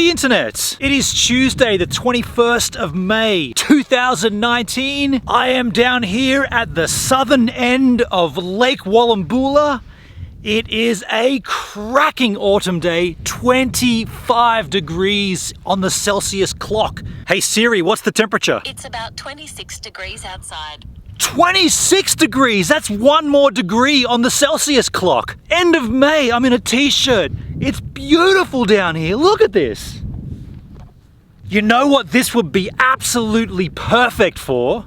the internet. It is Tuesday, the 21st of May, 2019. I am down here at the southern end of Lake Wallumboola. It is a cracking autumn day, 25 degrees on the Celsius clock. Hey Siri, what's the temperature? It's about 26 degrees outside. 26 degrees! That's one more degree on the Celsius clock. End of May, I'm in a t-shirt. It's beautiful down here, look at this. You know what this would be absolutely perfect for?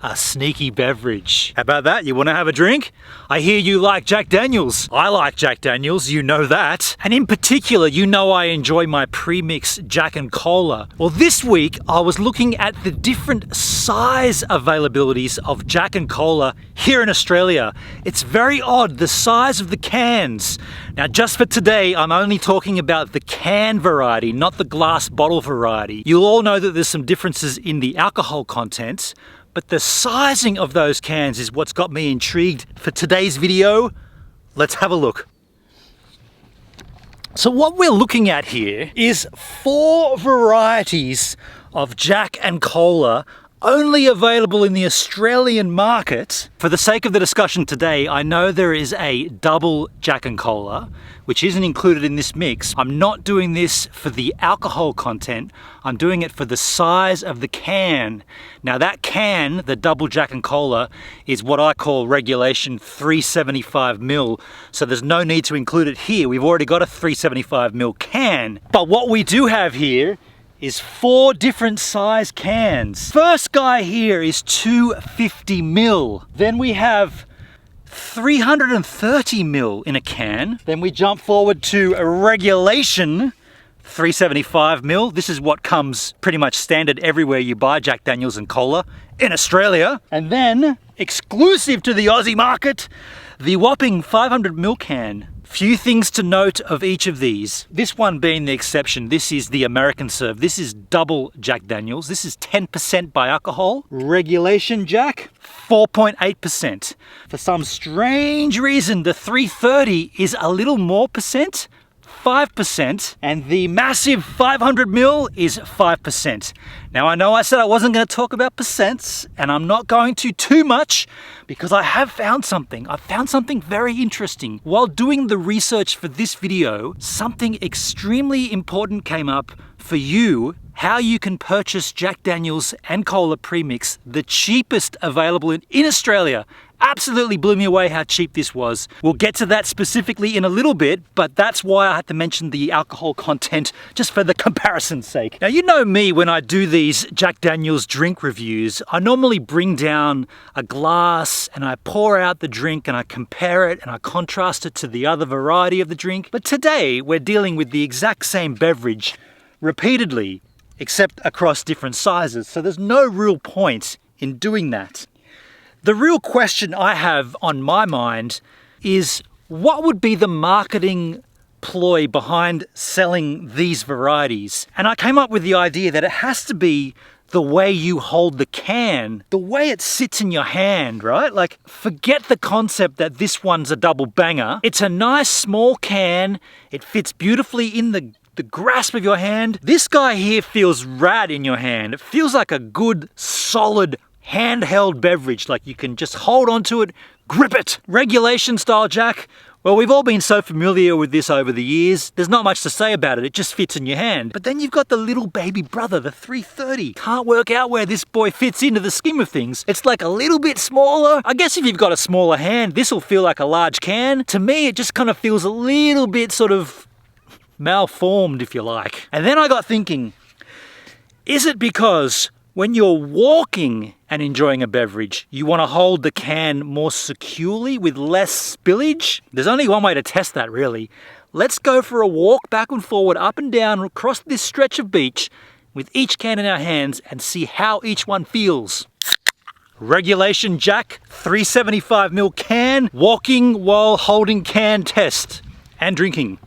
A sneaky beverage. How about that? You want to have a drink? I hear you like Jack Daniels. I like Jack Daniels, you know that. And in particular, you know I enjoy my Premix Jack and Cola. Well, this week I was looking at the different size availabilities of Jack and Cola here in Australia. It's very odd, the size of the cans. Now, just for today, I'm only talking about the can variety, not the glass bottle variety. You'll all know that there's some differences in the alcohol content, but the sizing of those cans is what's got me intrigued for today's video. Let's have a look. So what we're looking at here is 4 varieties of Jack and Cola only available in the Australian market. For the sake of the discussion today, I know there is a double Jack and Cola, which isn't included in this mix. I'm not doing this for the alcohol content, I'm doing it for the size of the can. Now that can, the double Jack and Cola, is what I call regulation 375ml, so there's no need to include it here. We've already got a 375ml can. But what we do have here is 4 different size cans. First guy here is 250ml. Then we have 330ml in a can. Then we jump forward to a regulation 375ml. This is what comes pretty much standard everywhere you buy Jack Daniels and Cola in Australia. And then, exclusive to the Aussie market, the whopping 500ml can. Few things to note of each of these. This one being the exception, this is the American serve. This is double Jack Daniels. This is 10% by alcohol. Regulation Jack, 4.8%. For some strange reason, the 330 is a little more percent, 5%, and the massive 500ml is 5%. Now I know I said I wasn't going to talk about percents, and I'm not going to too much because I have found something. I found something very interesting. While doing the research for this video, something extremely important came up for you, how you can purchase Jack Daniels and Cola Premix, the cheapest available in Australia. Absolutely blew me away how cheap this was. We'll get to that specifically in a little bit, but that's why I had to mention the alcohol content just for the comparison's sake. Now, you know me, when I do these Jack Daniels drink reviews, I normally bring down a glass and I pour out the drink and I compare it and I contrast it to the other variety of the drink. But today we're dealing with the exact same beverage repeatedly, except across different sizes. So there's no real point in doing that. The real question I have on my mind is, what would be the marketing ploy behind selling these varieties? And I came up with the idea that it has to be the way you hold the can, the way it sits in your hand, right? Like, forget the concept that this one's a double banger. It's a nice small can. It fits beautifully in the grasp of your hand. This guy here feels rad in your hand. It feels like a good, solid, handheld beverage, like you can just hold onto it, grip it. Regulation style Jack, well, we've all been so familiar with this over the years. There's not much to say about it, it just fits in your hand. But then you've got the little baby brother, the 330. Can't work out where this boy fits into the scheme of things. It's like a little bit smaller. I guess if you've got a smaller hand, this will feel like a large can. To me, it just kind of feels a little bit sort of malformed, if you like. And then I got thinking, is it because when you're walking and enjoying a beverage, you want to hold the can more securely with less spillage? There's only one way to test that, really. Let's go for a walk back and forward, up and down, across this stretch of beach with each can in our hands and see how each one feels. Regulation Jack, 375ml can, walking while holding can test and drinking.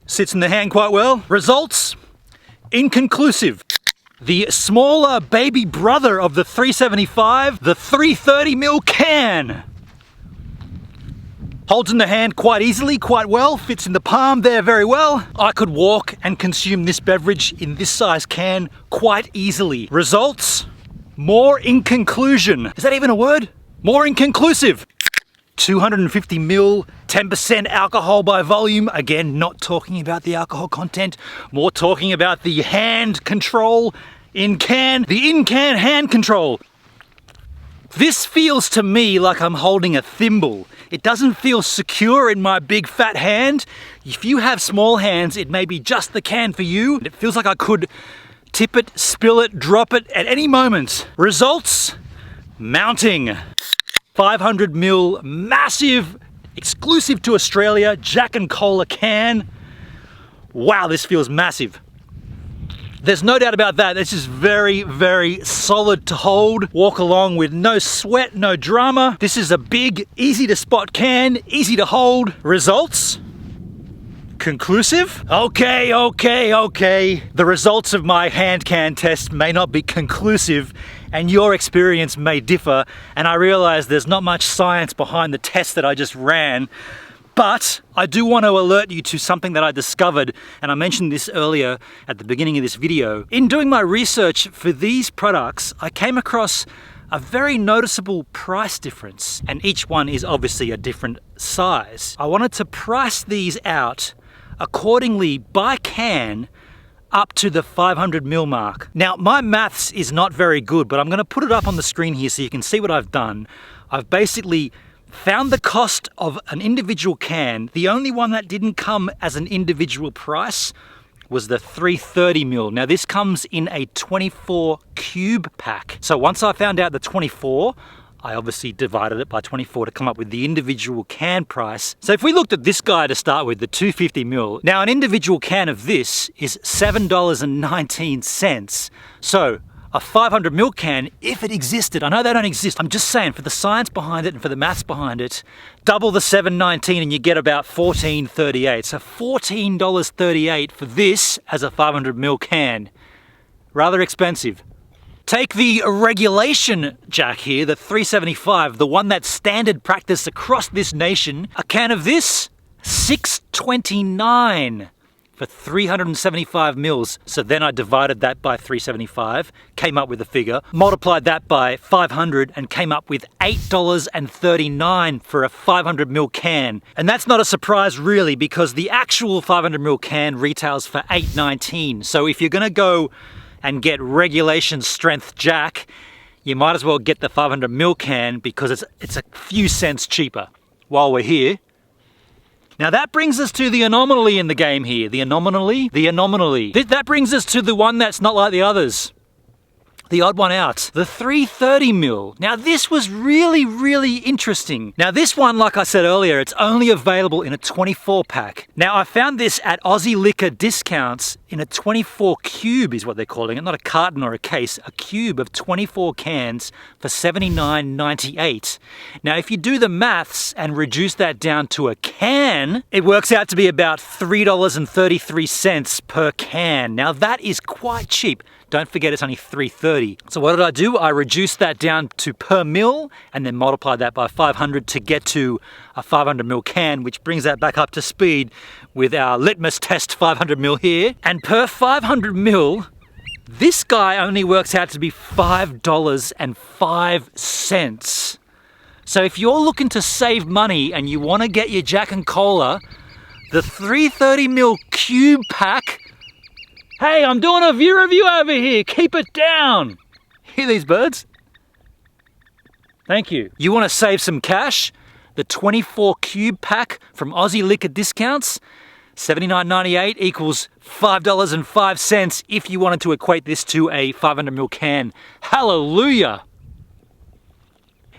Sits in the hand quite well. Results? Inconclusive. The smaller baby brother of the 375, the 330ml can. Holds in the hand quite easily, quite well, fits in the palm there very well. I could walk and consume this beverage in this size can quite easily. Results? More inconclusion. Is that even a word? More inconclusive. 250 ml, 10% alcohol by volume. Again, not talking about the alcohol content, more talking about the hand control in can, the in-can hand control. This feels to me like I'm holding a thimble. It doesn't feel secure in my big fat hand. If you have small hands, it may be just the can for you. It feels like I could tip it, spill it, drop it at any moment. Results? Mounting. 500 ml, massive, exclusive to Australia, Jack and Cola can. Wow, this feels massive. There's no doubt about that. This is very, very solid to hold. Walk along with no sweat, no drama. This is a big, easy to spot can, easy to hold. Results? Conclusive? Okay. The results of my hand can test may not be conclusive and your experience may differ, and I realize there's not much science behind the test that I just ran, but I do want to alert you to something that I discovered, and I mentioned this earlier at the beginning of this video. In doing my research for these products, I came across a very noticeable price difference, and each one is obviously a different size. I wanted to price these out accordingly by can up to the 500 ml mark. Now, my maths is not very good, but I'm gonna put it up on the screen here so you can see what I've done. I've basically found the cost of an individual can. The only one that didn't come as an individual price was the 330 ml. Now this comes in a 24 cube pack. So once I found out the 24, I obviously divided it by 24 to come up with the individual can price. So if we looked at this guy to start with, the 250 ml, now an individual can of this is $7.19. So a 500 ml can, if it existed, I know they don't exist, I'm just saying for the science behind it and for the maths behind it, double the $7.19 and you get about $14.38. So $14.38 for this as a 500 ml can. Rather expensive. Take the regulation Jack here, the 375, the one that's standard practice across this nation. A can of this, $6.29 for 375 mils. So then I divided that by 375, came up with a figure, multiplied that by 500 and came up with $8.39 for a 500 ml can. And that's not a surprise really, because the actual 500 ml can retails for $8.19. So if you're gonna go and get regulation strength Jack, you might as well get the 500 ml can because it's a few cents cheaper while we're here. Now that brings us to the anomaly in the game here. The anomaly. That brings us to the one that's not like the others. The odd one out, the 330 ml. Now this was really, really interesting. Now this one, like I said earlier, it's only available in a 24 pack. Now I found this at Aussie Liquor Discounts in a 24 cube is what they're calling it, not a carton or a case, a cube of 24 cans for $79.98. Now if you do the maths and reduce that down to a can, it works out to be about $3.33 per can. Now that is quite cheap. Don't forget it's only $3.30. So what did I do? I reduced that down to per mil and then multiplied that by 500 to get to a 500 ml can, which brings that back up to speed with our litmus test 500 ml here. And per 500 ml, this guy only works out to be $5.05. So if you're looking to save money and you want to get your Jack and Cola, the 330 ml cube pack. Hey, I'm doing a view review over here. Keep it down. Hear these birds? Thank you. You want to save some cash? The 24 cube pack from Aussie Liquor Discounts, $79.98 equals $5.05 if you wanted to equate this to a 500 ml can. Hallelujah.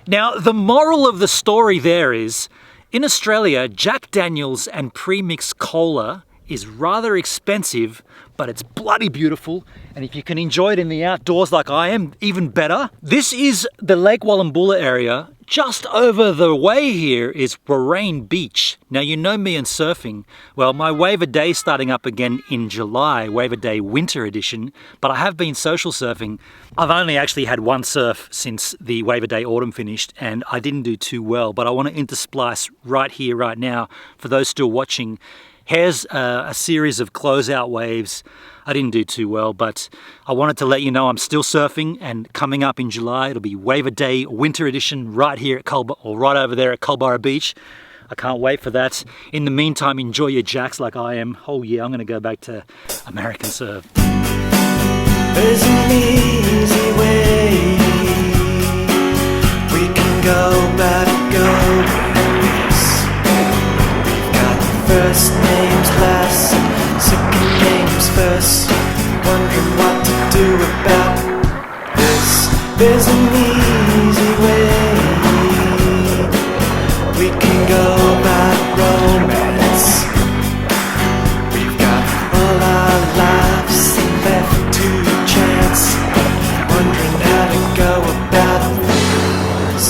Now, the moral of the story there is, in Australia, Jack Daniels and Premix Cola is rather expensive, but it's bloody beautiful, and if you can enjoy it in the outdoors like I am, even better. This is the Lake Wallumbilla area, just over the way here is Warrain Beach. Now you know me and surfing. Well, my wave a day starting up again in July, wave a day winter edition, but I have been social surfing. I've only actually had one surf since the wave a day autumn finished and I didn't do too well, but I want to intersplice right here, right now, for those still watching. Here's a series of closeout waves. I didn't do too well, but I wanted to let you know I'm still surfing, and coming up in July, it'll be Wave a Day Winter Edition right here at right over there at Culburra Beach. I can't wait for that. In the meantime, enjoy your jacks like I am. Oh yeah, I'm gonna go back to American surf. There's an easy way. We can go back, We've got first names last, second names first. Wondering what to do about this. There's an easy way. We can go back romance. We've got all our lives left to chance. Wondering how to go about this.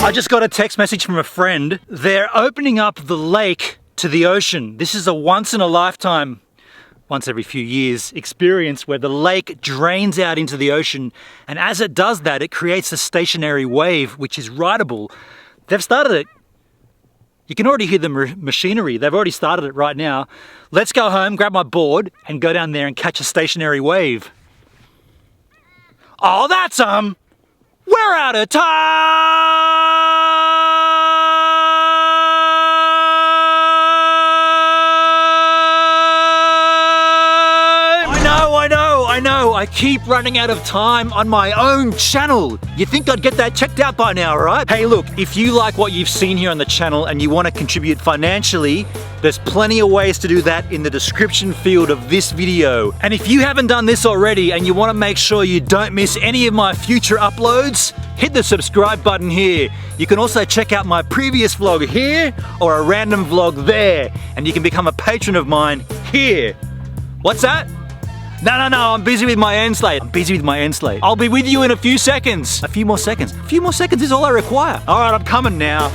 I just got a text message from a friend. They're opening up the lake to the ocean. This is a once in a lifetime, once every few years experience where the lake drains out into the ocean, and as it does that, it creates a stationary wave which is rideable. They've started it. You can already hear the machinery. They've already started it right now. Let's go home, grab my board, and go down there and catch a stationary wave. Oh, that's we're out of time! I know, I keep running out of time on my own channel. You think I'd get that checked out by now, right? Hey look, if you like what you've seen here on the channel and you want to contribute financially, there's plenty of ways to do that in the description field of this video. And if you haven't done this already and you want to make sure you don't miss any of my future uploads, hit the subscribe button here. You can also check out my previous vlog here or a random vlog there, and you can become a patron of mine here. What's that? No, I'm busy with my end slate. I'll be with you in a few seconds. A few more seconds is all I require. All right, I'm coming now.